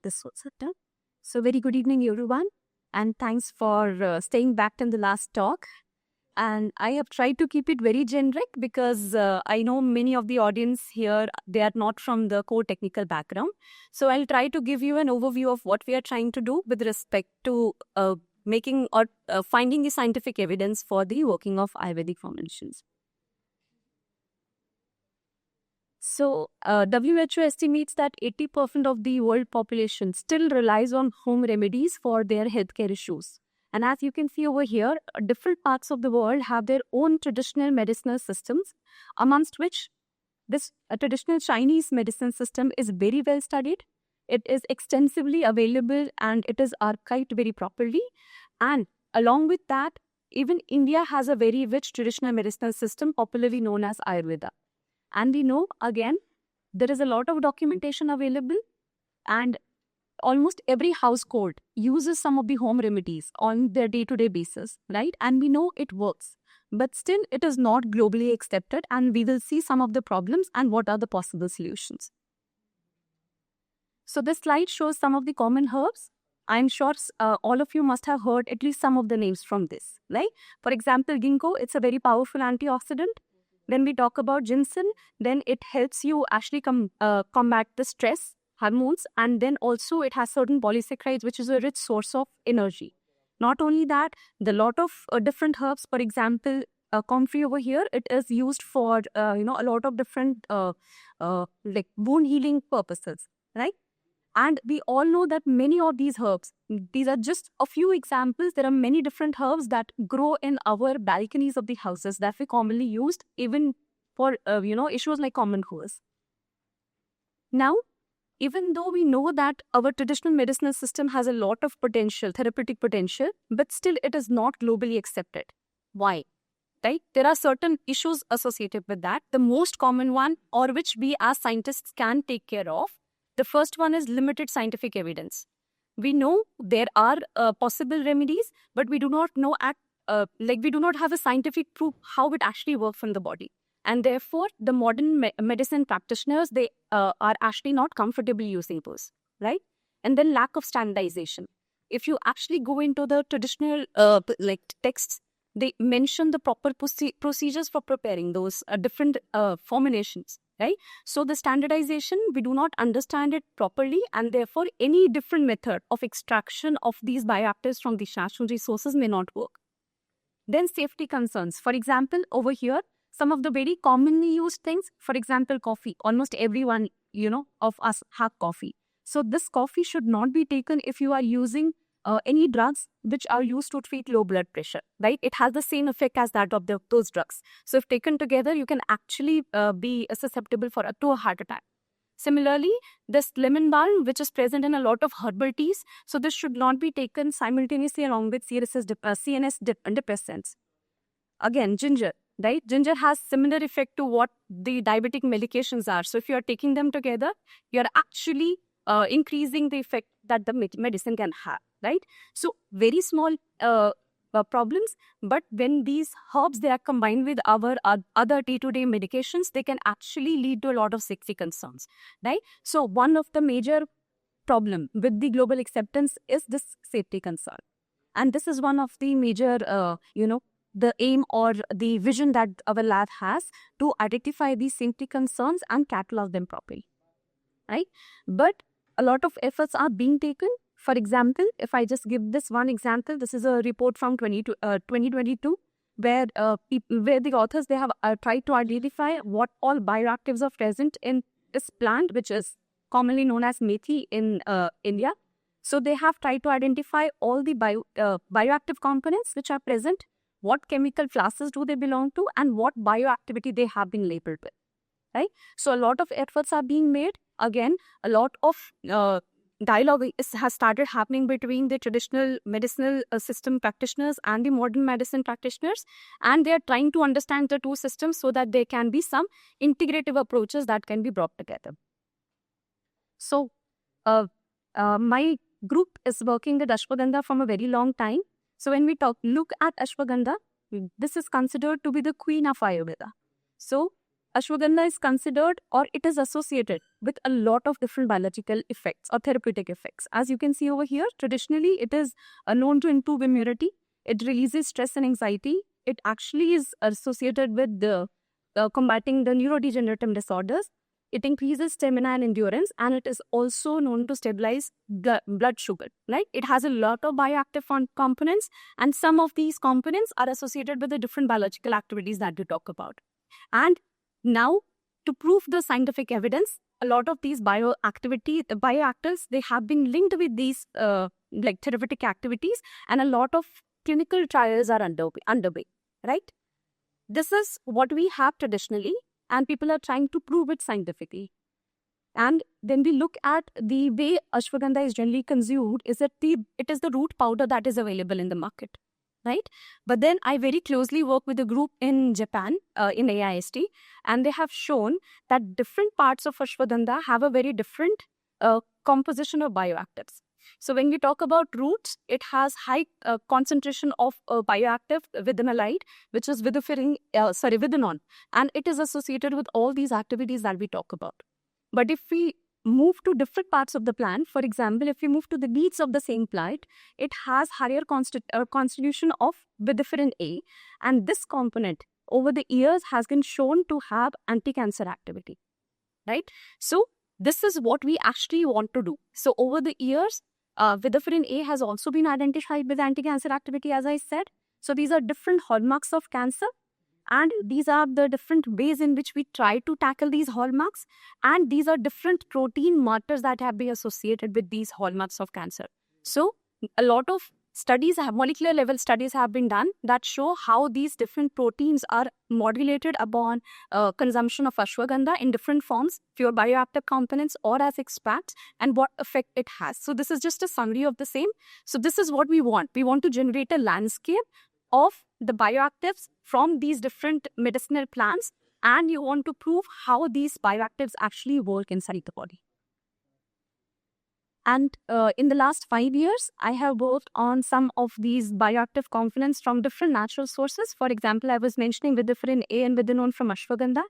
this was done. So very good evening, everyone. And thanks for staying back in the last talk. And I have tried to keep it very generic because I know many of the audience here, they are not from the core technical background. So I'll try to give you an overview of what we are trying to do with respect to making or finding the scientific evidence for the working of Ayurvedic formulations. So, WHO estimates that 80% of the world population still relies on home remedies for their healthcare issues. And as you can see over here, different parts of the world have their own traditional medicinal systems, amongst which this traditional Chinese medicine system is very well studied. It is extensively available and it is archived very properly. And along with that, even India has a very rich traditional medicinal system, popularly known as Ayurveda. And we know, again, there is a lot of documentation available and almost every household uses some of the home remedies on their day-to-day basis, right? And we know it works. But still, it is not globally accepted, and we will see some of the problems and what are the possible solutions. So this slide shows some of the common herbs. I'm sure all of you must have heard at least some of the names from this, right? For example, ginkgo, it's a very powerful antioxidant. When we talk about ginseng, then it helps you actually combat the stress hormones, and then also it has certain polysaccharides, which is a rich source of energy. Not only that, the lot of different herbs, for example, comfrey over here, it is used for a lot of different like wound healing purposes, right? And we all know that many of these herbs, these are just a few examples. There are many different herbs that grow in our balconies of the houses that we commonly used even for, issues like common colds. Now, even though we know that our traditional medicinal system has a lot of potential, therapeutic potential, but still it is not globally accepted. Why? Right? There are certain issues associated with that. The most common one, or which we as scientists can take care of, the first one is limited scientific evidence. We know there are possible remedies, but we do not know we do not have a scientific proof how it actually works in the body. And therefore, the modern medicine practitioners, they are actually not comfortable using those, right? And then lack of standardization. If you actually go into the traditional texts, they mention the proper procedures for preparing those different formulations, right? So the standardization, we do not understand it properly, and therefore any different method of extraction of these bioactives from the natural resources may not work. Then safety concerns. For example, over here, some of the very commonly used things, for example, coffee. Almost everyone, of us have coffee. So this coffee should not be taken if you are using any drugs which are used to treat low blood pressure, right? It has the same effect as that of those drugs. So if taken together, you can actually be susceptible to a heart attack. Similarly, this lemon balm, which is present in a lot of herbal teas, so this should not be taken simultaneously along with CNS depressants. Again, ginger, right? Ginger has similar effect to what the diabetic medications are. So if you are taking them together, you are actually increasing the effect that the medicine can have, right? So very small problems, but when these herbs, they are combined with our other day-to-day medications, they can actually lead to a lot of safety concerns, right? So one of the major problem with the global acceptance is this safety concern. And this is one of the major, the aim or the vision that our lab has to identify these safety concerns and catalog them properly, right? But a lot of efforts are being taken. For example, if I just give this one example, this is a report from 2022, where the authors, they have tried to identify what all bioactives are present in this plant, which is commonly known as methi in India. So they have tried to identify all the bioactive components which are present, what chemical classes do they belong to, and what bioactivity they have been labeled with, right? So a lot of efforts are being made. Again, a lot of dialogue has started happening between the traditional medicinal system practitioners and the modern medicine practitioners, and they are trying to understand the two systems so that there can be some integrative approaches that can be brought together. So my group is working with ashwagandha from a very long time. So when we look at ashwagandha, this is considered to be the queen of Ayurveda. So ashwagandha is considered, or it is associated with a lot of different biological effects or therapeutic effects. As you can see over here, traditionally it is known to improve immunity. It releases stress and anxiety. It actually is associated with the combating the neurodegenerative disorders. It increases stamina and endurance, and it is also known to stabilize blood sugar, right? It has a lot of bioactive components, and some of these components are associated with the different biological activities that we talk about. And now, to prove the scientific evidence, a lot of these bioactives, they have been linked with these like therapeutic activities, and a lot of clinical trials are underway, right? This is what we have traditionally, and people are trying to prove it scientifically. And then we look at the way ashwagandha is generally consumed, is that it is the root powder that is available in the market, right? But then I very closely work with a group in Japan, in AIST, and they have shown that different parts of ashwagandha have a very different composition of bioactives. So when we talk about roots, it has high concentration of bioactive vithinolide, which is vithinol, and it is associated with all these activities that we talk about. But if we move to different parts of the plant, for example, if we move to the leaves of the same plant, it has higher constitution of vitiferin A, and this component over the years has been shown to have anti-cancer activity, right? So this is what we actually want to do. So over the years, vitiferin A has also been identified with anti-cancer activity, as I said. So these are different hallmarks of cancer, and these are the different ways in which we try to tackle these hallmarks, and these are different protein markers that have been associated with these hallmarks of cancer. So a lot of molecular level studies have been done that show how these different proteins are modulated upon consumption of ashwagandha in different forms, pure bioactive components or as extracts, and what effect it has. So this is just a summary of the same. So this is what we want. We want to generate a landscape of the bioactives from these different medicinal plants, and you want to prove how these bioactives actually work inside the body. And in the last 5 years, I have worked on some of these bioactive components from different natural sources. For example, I was mentioning vitiferin A and vithinol from ashwagandha,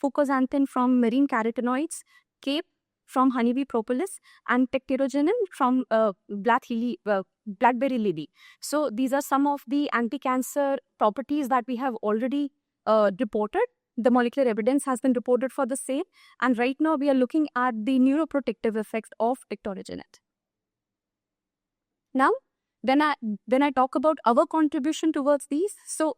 fucoxanthin from marine carotenoids, cape from honeybee propolis, and tecterogenin from blackberry lily. So these are some of the anti-cancer properties that we have already reported. The molecular evidence has been reported for the same. And right now we are looking at the neuroprotective effects of tecterogenin. Now, when I talk about our contribution towards these, so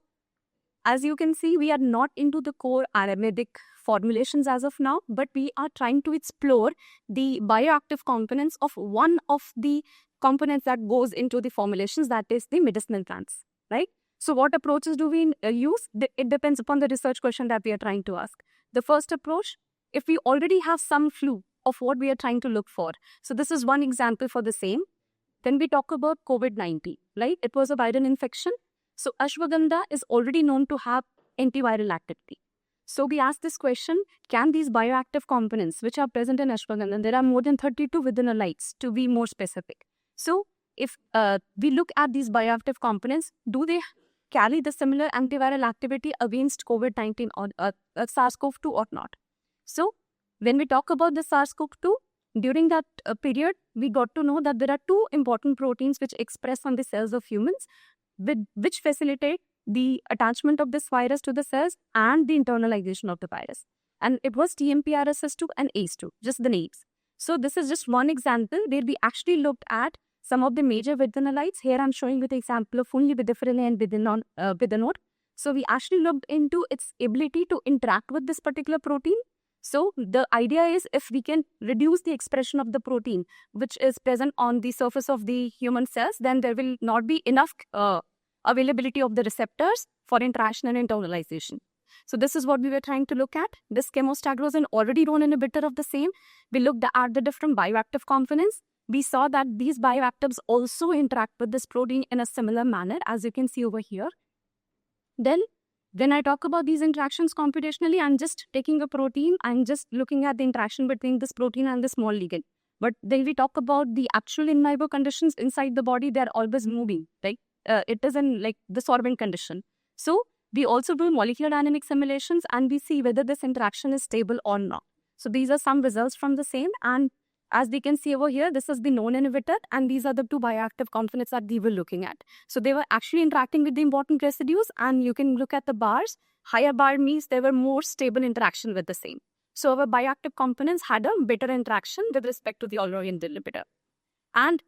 as you can see, we are not into the core Ayurvedic formulations as of now, but we are trying to explore the bioactive components of one of the components that goes into the formulations, that is the medicinal plants, right? So what approaches do we use? It depends upon the research question that we are trying to ask. The first approach, if we already have some clue of what we are trying to look for. So this is one example for the same. Then we talk about COVID-19, right? It was a viral infection. So ashwagandha is already known to have antiviral activity. So we ask this question, can these bioactive components which are present in ashwagandha, and there are more than 32 vithinolides to be more specific. So if we look at these bioactive components, do they carry the similar antiviral activity against COVID-19 or SARS-CoV-2 or not? So when we talk about the SARS-CoV-2, during that period, we got to know that there are two important proteins which express on the cells of humans, which facilitate the attachment of this virus to the cells and the internalization of the virus. And it was TMPRSS2 and ACE2, just the names. So this is just one example where we actually looked at some of the major vithinolides. Here I'm showing you the example of only vitiferin A and vithinol. So we actually looked into its ability to interact with this particular protein. So the idea is, if we can reduce the expression of the protein which is present on the surface of the human cells, then there will not be enough availability of the receptors for interaction and internalization. So this is what we were trying to look at. This chemostagrozin already known inhibitor of the same. We looked at the different bioactive components. We saw that these bioactives also interact with this protein in a similar manner, as you can see over here. Then when I talk about these interactions computationally, I'm just taking a protein, I'm just looking at the interaction between this protein and the small ligand. But then we talk about the actual in vivo conditions inside the body, they're always moving, right? It is in like the sorbent condition. So We also do molecular dynamic simulations and we see whether this interaction is stable or not. So these are some results from the same. And as we can see over here, this is the known inhibitor and these are the two bioactive components that we were looking at. So they were actually interacting with the important residues and you can look at the bars. Higher bar means there were more stable interaction with the same. So our bioactive components had a better interaction with respect to the Olroyìn inhibitor. And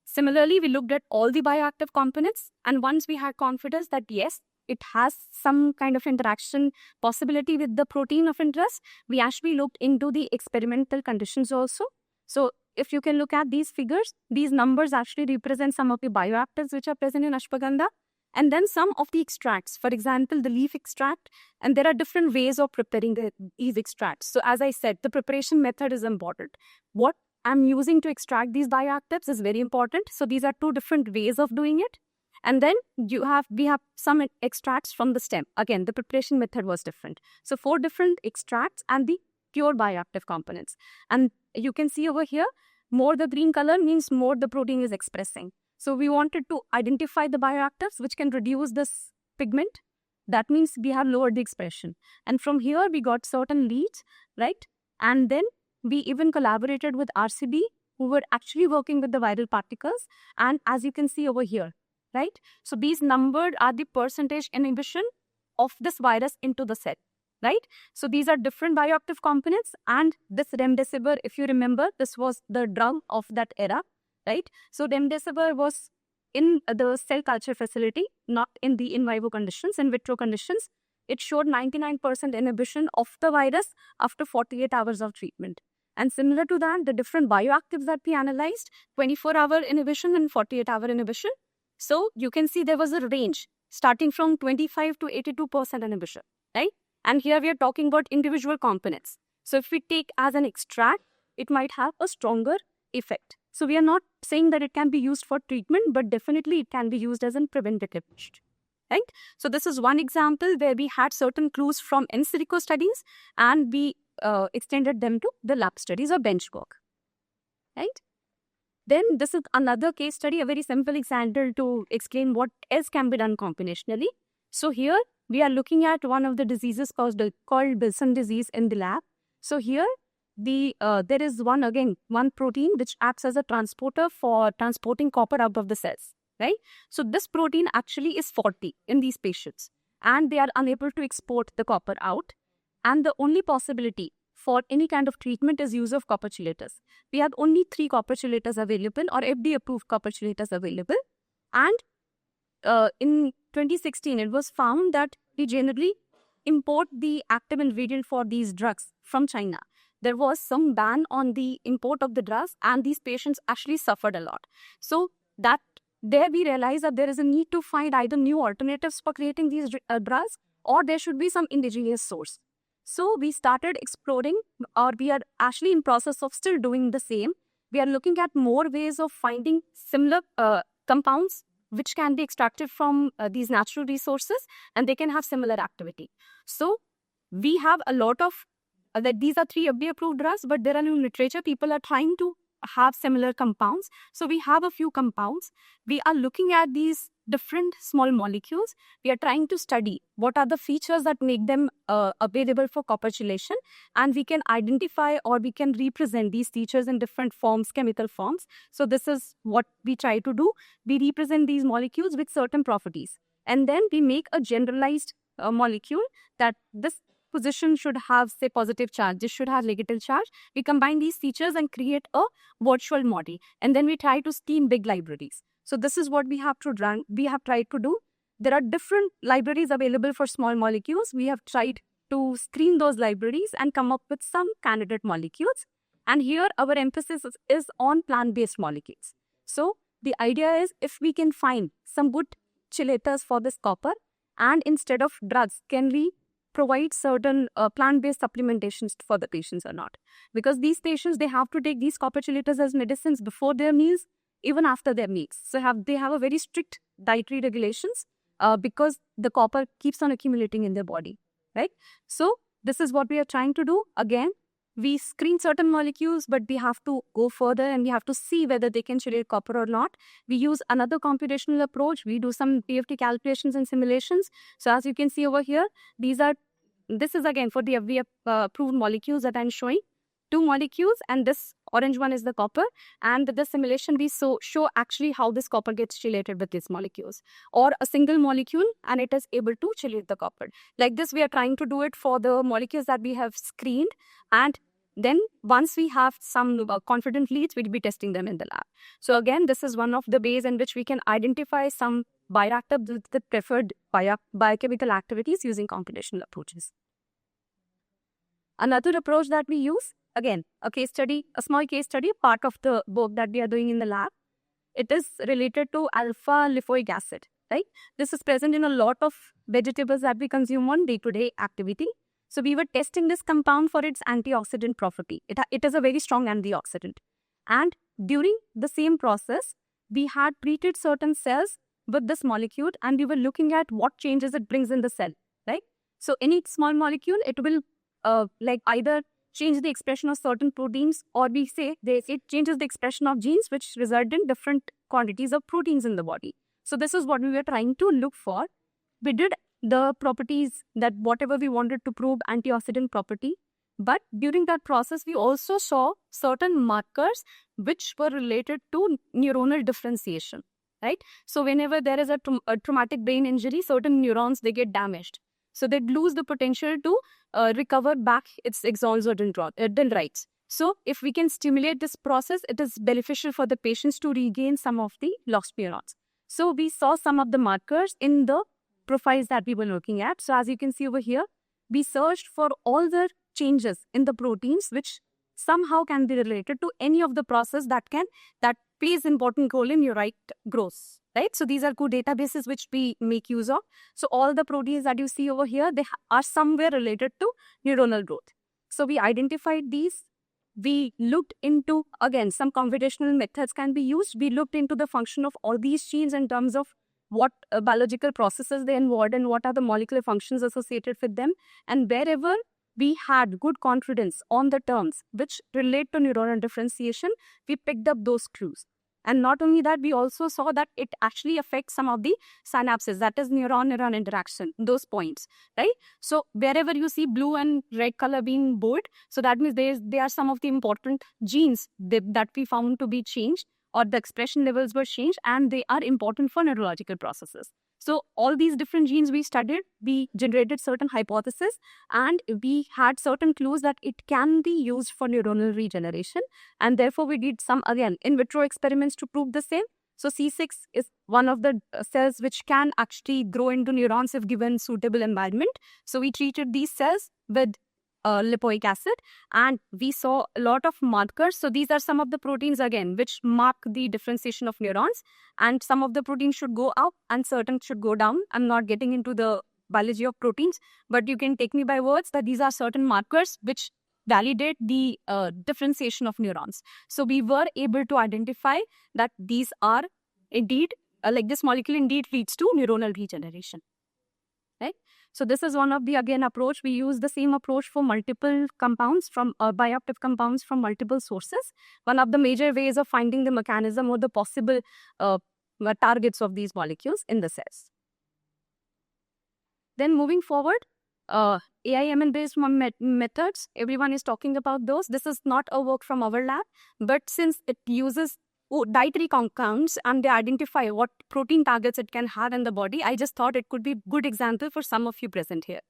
similarly, we looked at all the bioactive components and once we had confidence that yes, it has some kind of interaction possibility with the protein of interest, we actually looked into the experimental conditions also. So if you can look at these figures, these numbers actually represent some of the bioactives which are present in ashwagandha and then some of the extracts, for example, the leaf extract. And there are different ways of preparing these extracts. So as I said, the preparation method is important. What I'm using to extract these bioactives is very important. So these are two different ways of doing it. And then we have some extracts from the stem. Again, the preparation method was different. So 4 different extracts and the pure bioactive components. And you can see over here, more the green color means more the protein is expressing. So we wanted to identify the bioactives which can reduce this pigment. That means we have lowered the expression. And from here, we got certain leads, right? And then we even collaborated with RCB, who were actually working with the viral particles. And as you can see over here, right? So these numbered are the percentage inhibition of this virus into the cell, right? So these are different bioactive components. And this remdesivir, if you remember, this was the drug of that era, right? So remdesivir was in the cell culture facility, not in the in vivo conditions, in vitro conditions. It showed 99% inhibition of the virus after 48 hours of treatment. And similar to that, the different bioactives that we analyzed, 24-hour inhibition and 48-hour inhibition. So you can see there was a range starting from 25 to 82% inhibition, right? And here we are talking about individual components. So if we take as an extract, it might have a stronger effect. So we are not saying that it can be used for treatment, but definitely it can be used as a preventative measure, right? So this is one example where we had certain clues from in silico studies and we extended them to the lab studies or bench work, right? Then this is another case study, a very simple example to explain what else can be done combinationally. So here we are looking at one of the diseases called Wilson disease in the lab. So here there is one protein which acts as a transporter for transporting copper out of the cells, right? So this protein actually is 40 in these patients and they are unable to export the copper out. And the only possibility for any kind of treatment is use of copper chelators. We have only 3 copper chelators available or FDA-approved copper chelators available. And in 2016, it was found that we generally import the active ingredient for these drugs from China. There was some ban on the import of the drugs and these patients actually suffered a lot. So that there we realized that there is a need to find either new alternatives for creating these drugs or there should be some indigenous source. So we started exploring, or we are actually in process of still doing the same. We are looking at more ways of finding similar compounds which can be extracted from these natural resources and they can have similar activity. So we have a lot of, that these are 3 FDA-approved drugs, but there are new literature. People are trying to have similar compounds. So we have a few compounds. We are looking at these different small molecules. We are trying to study what are the features that make them available for copper chelation, and we can identify or we can represent these features in different forms, chemical forms. So this is what we try to do. We represent these molecules with certain properties and then we make a generalized molecule that this position should have, say, positive charge, this should have negative charge. We combine these features and create a virtual model. And then we try to scheme big libraries. So this is what we have tried to do. There are different libraries available for small molecules. We have tried to screen those libraries and come up with some candidate molecules. And here our emphasis is on plant-based molecules. So the idea is if we can find some good chelators for this copper and instead of drugs, can we provide certain plant-based supplementations for the patients or not? Because these patients, they have to take these copper chelators as medicines before their meals, even after their meals. So they have a very strict dietary regulations because the copper keeps on accumulating in their body, right? So this is what we are trying to do. Again, we screen certain molecules, but we have to go further and we have to see whether they can chelate copper or not. We use another computational approach. We do some PFT calculations and simulations. So as you can see over here, this is again for the FDA approved molecules that I'm showing. 2 molecules, and this orange one is the copper. And with the simulation, we show actually how this copper gets chelated with these molecules, or a single molecule, and it is able to chelate the copper. Like this, we are trying to do it for the molecules that we have screened, and then once we have some confident leads, we'll be testing them in the lab. So again, this is one of the ways in which we can identify some bioreactor with the preferred biochemical activities using computational approaches. Another approach that we use, again, a small case study, part of the work that we are doing in the lab. It is related to alpha lipoic acid, right? This is present in a lot of vegetables that we consume on day-to-day activity. So we were testing this compound for its antioxidant property. It is a very strong antioxidant. And during the same process, we had treated certain cells with this molecule, and we were looking at what changes it brings in the cell, right? So any small molecule, it will either change the expression of certain proteins, or we say it changes the expression of genes which result in different quantities of proteins in the body. So this is what we were trying to look for. We did the properties that whatever we wanted to prove antioxidant property, but during that process, we also saw certain markers which were related to neuronal differentiation, right? So whenever there is a traumatic brain injury, certain neurons, they get damaged. So they lose the potential to recover back its axons or dendrites. So if we can stimulate this process, it is beneficial for the patients to regain some of the lost neurons. So we saw some of the markers in the profiles that we were looking at. So as you can see over here, we searched for all the changes in the proteins which somehow can be related to any of the process that plays important role in neurite growth. Right? So these are good databases which we make use of. So all the proteins that you see over here, they are somewhere related to neuronal growth. So we identified these. We looked into, again, some computational methods can be used. We looked into the function of all these genes in terms of what biological processes they involved and what are the molecular functions associated with them. And wherever we had good confidence on the terms which relate to neuronal differentiation, we picked up those clues. And not only that, we also saw that it actually affects some of the synapses, that is neuron-neuron interaction, those points, right? So wherever you see blue and red color being bold, so that means they are some of the important genes that we found to be changed, or the expression levels were changed, and they are important for neurological processes. So all these different genes we studied, we generated certain hypotheses, and we had certain clues that it can be used for neuronal regeneration. And therefore, we did some, again, in vitro experiments to prove the same. So C6 is one of the cells which can actually grow into neurons if given suitable environment. So we treated these cells with lipoic acid, and we saw a lot of markers. So these are some of the proteins, again, which mark the differentiation of neurons, and some of the proteins should go up and certain should go down. I'm not getting into the biology of proteins, but you can take me by words that these are certain markers which validate the differentiation of neurons. So we were able to identify that these are indeed, this molecule indeed leads to neuronal regeneration. Right? So this is one of the, again, approach. We use the same approach for multiple compounds from bioactive compounds from multiple sources. One of the major ways of finding the mechanism or the possible targets of these molecules in the cells. Then moving forward, AI/ML based methods, everyone is talking about those. This is not a work from our lab, but since it uses dietary compounds and they identify what protein targets it can have in the body, I just thought it could be a good example for some of you present here.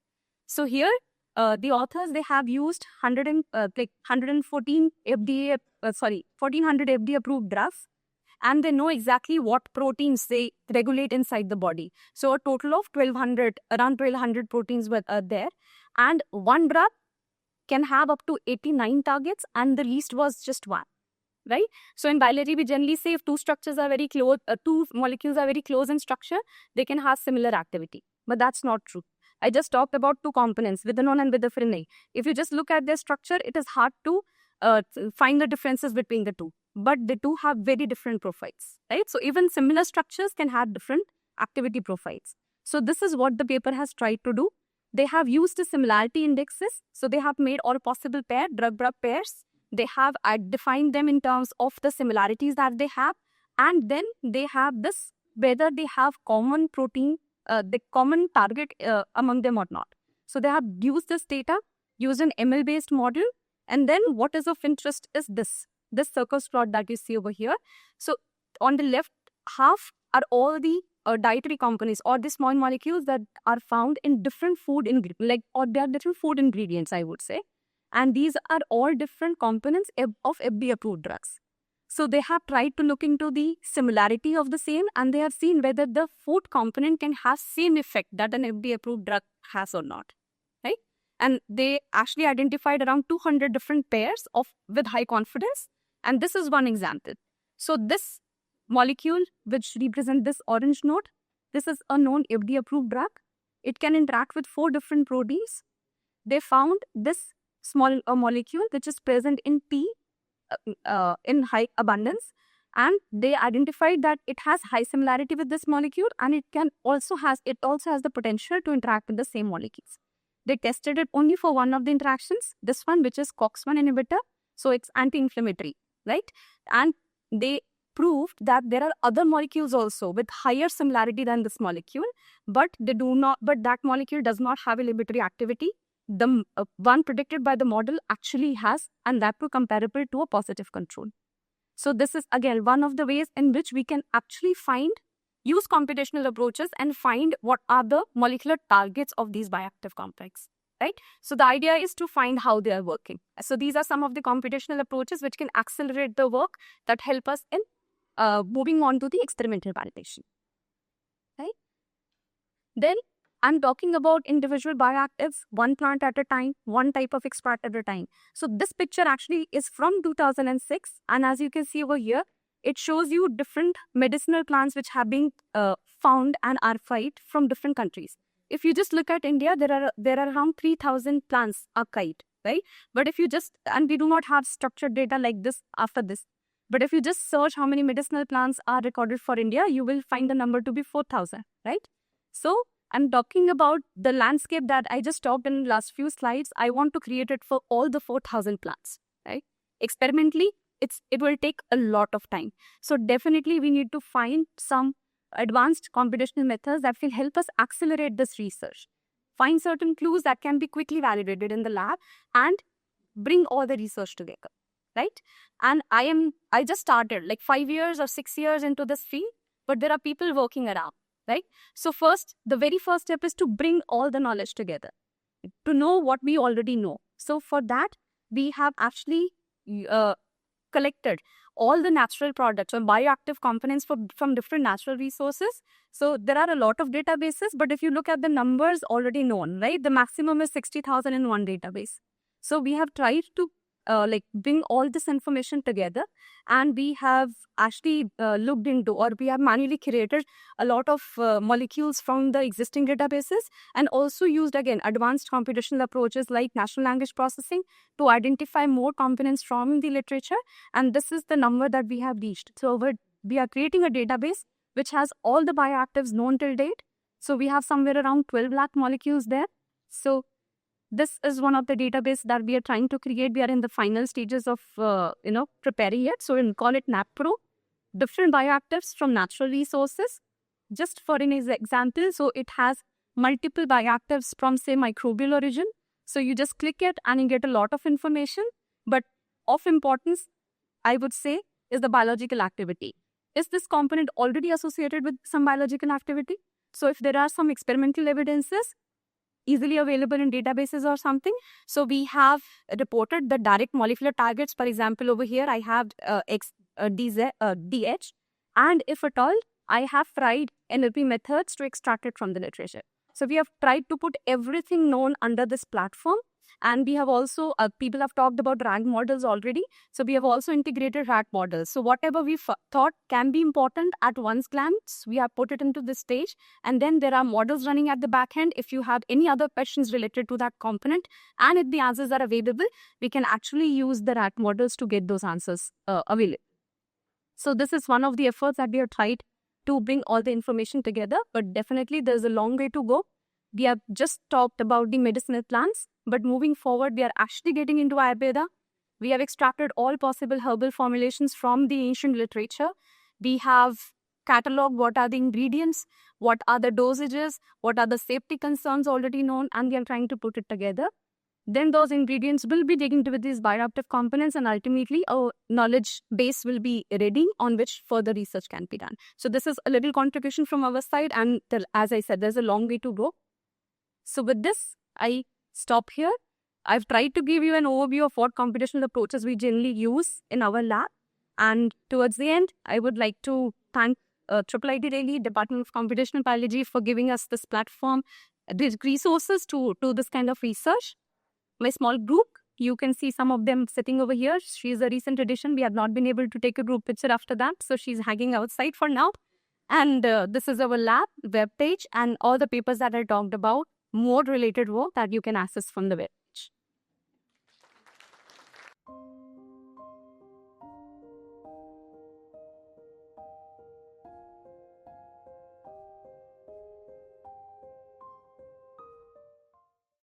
So here, the authors, they have used 114 FDA, 1400 FDA approved drugs, and they know exactly what proteins they regulate inside the body. So a total of around 1200 proteins were there, and one drug can have up to 89 targets, and the least was just one. Right? So in biology, we generally say if two structures are very close, two molecules are very close in structure, they can have similar activity. But that's not true. I just talked about two components, vithanone and vitaphrine. If you just look at their structure, it is hard to find the differences between the two. But they do have very different profiles. Right? So even similar structures can have different activity profiles. So this is what the paper has tried to do. They have used the similarity indexes. So they have made all possible drug-drug pairs. They have defined them in terms of the similarities that they have. And then they have this, whether they have common protein, the common target among them or not. So they have used this data, used an ML-based model. And then what is of interest is this circus plot that you see over here. So on the left half are all the dietary components or the small molecules that are found in different food ingredients, or they are different food ingredients, I would say. And these are all different components of FDA-approved drugs. So they have tried to look into the similarity of the same, and they have seen whether the food component can have same effect that an FDA-approved drug has or not, right? And they actually identified around 200 different pairs with high confidence. And this is one example. So this molecule, which represents this orange node, this is a known FDA-approved drug. It can interact with 4 different proteins. They found this small molecule which is present in tea in high abundance, and they identified that it has high similarity with this molecule, and it also has the potential to interact with the same molecules. They tested it only for one of the interactions, this one, which is COX-1 inhibitor. So it's anti-inflammatory, right? And they proved that there are other molecules also with higher similarity than this molecule, but that molecule does not have inhibitory activity. The one predicted by the model actually has, and that too comparable to a positive control. So this is again one of the ways in which we can actually use computational approaches and find what are the molecular targets of these bioactive complexes, right? So the idea is to find how they are working. So these are some of the computational approaches which can accelerate the work that help us in moving on to the experimental validation, right? Then I'm talking about individual bioactives, one plant at a time, one type of extract at a time. So this picture actually is from 2006. And as you can see over here, it shows you different medicinal plants which have been found and archived from different countries. If you just look at India, there are around 3,000 plants archived, right? But if you and we do not have structured data like this after this. But if you just search how many medicinal plants are recorded for India, you will find the number to be 4,000, right? So I'm talking about the landscape that I just talked in the last few slides. I want to create it for all the 4,000 plants, right? Experimentally, it will take a lot of time. So definitely we need to find some advanced computational methods that will help us accelerate this research. Find certain clues that can be quickly validated in the lab and bring all the research together, right? And I just started like 5 years or 6 years into this field, but there are people working around, right? So the very first step is to bring all the knowledge together, to know what we already know. So for that, we have actually collected all the natural products or bioactive components from different natural resources. So there are a lot of databases, but if you look at the numbers already known, right, the maximum is 60,000 in one database. So we have tried to bring all this information together, and we have actually looked into, or we have manually created a lot of molecules from the existing databases, and also used again advanced computational approaches like natural language processing to identify more components from the literature. And this is the number that we have reached. So we are creating a database which has all the bioactives known till date. So we have somewhere around 12 lakh molecules there. So this is one of the database that we are trying to create. We are in the final stages of, preparing it. So we'll call it NAPPRO. Different bioactives from natural resources. Just for an example, so it has multiple bioactives from, say, microbial origin. So you just click it and you get a lot of information. But of importance, I would say, is the biological activity. Is this component already associated with some biological activity? So if there are some experimental evidences, easily available in databases or something. So we have reported the direct molecular targets. For example, over here, I have DH. And if at all, I have tried NLP methods to extract it from the literature. So we have tried to put everything known under this platform. And we have also, people have talked about RAG models already. So we have also integrated RAG models. So whatever we thought can be important at one glance, we have put it into this stage. And then there are models running at the back end. If you have any other questions related to that component, and if the answers are available, we can actually use the RAG models to get those answers available. So this is one of the efforts that we have tried to bring all the information together. But definitely there's a long way to go. We have just talked about the medicinal plants, but moving forward, we are actually getting into Ayurveda. We have extracted all possible herbal formulations from the ancient literature. We have cataloged what are the ingredients, what are the dosages, what are the safety concerns already known, and we are trying to put it together. Then those ingredients will be taken with these bioactive components, and ultimately a knowledge base will be ready on which further research can be done. So this is a little contribution from our side, and as I said, there's a long way to go. So with this, I stop here. I've tried to give you an overview of what computational approaches we generally use in our lab. And towards the end, I would like to thank IIIT Delhi Department of Computational Biology for giving us this platform, these resources to do this kind of research. My small group, you can see some of them sitting over here. She's a recent addition. We have not been able to take a group picture after that, so she's hanging outside for now. And this is our lab web page and all the papers that I talked about, more related work that you can access from the web.